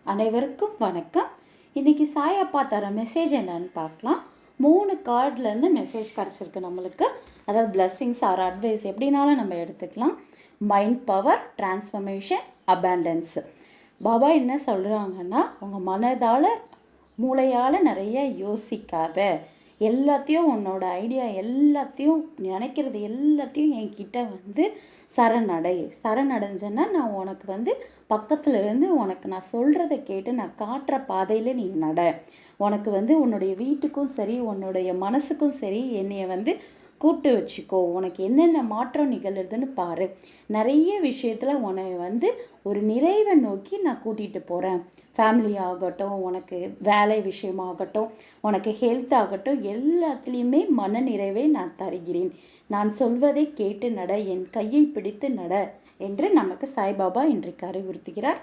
அனைவருக்கும் வணக்கம். இன்றைக்கி சாய் அப்பா தர மெசேஜ் என்னன்னு பார்க்கலாம். 3 கார்ட்லேருந்து மெசேஜ் கிடச்சிருக்கு நம்மளுக்கு. அதாவது பிளெஸ்ஸிங்ஸ் ஆர் அட்வைஸ் எப்படினாலும் நம்ம எடுத்துக்கலாம். Mind power, transformation, abundance. Baba என்ன சொல்கிறாங்கன்னா, உங்கள் மனதால் மூளையால் நிறைய யோசிக்காத, எல்லாத்தையும் உன்னோட ஐடியா எல்லாத்தையும் நினைக்கிறது எல்லாத்தையும் என்கிட்ட சரணடைஞ்சேன்னா நான் உனக்கு பக்கத்தில் இருந்து உனக்கு நான் சொல்கிறத கேட்டு நான் காட்டுற பாதையில் நீ நட. உனக்கு உன்னுடைய வீட்டுக்கும் சரி உன்னுடைய மனசுக்கும் சரி என்னைய கூட்டு வச்சுக்கோ. உனக்கு என்னென்ன மாற்றம் நிகழுதுன்னு பாரு. நிறைய விஷயத்தில் உன்னை ஒரு நிறைவை நோக்கி நான் கூட்டிகிட்டு போகிறேன். ஃபேமிலி ஆகட்டும், உனக்கு வேலை விஷயமாகட்டும், உனக்கு ஹெல்த் ஆகட்டும், எல்லாத்துலேயுமே மன நிறைவை நான் தருகிறேன். நான் சொல்வதை கேட்டு நட, என் கையை பிடித்து நட என்று நமக்கு சாய்பாபா இன்றைக்கு அறிவுறுத்துகிறார்.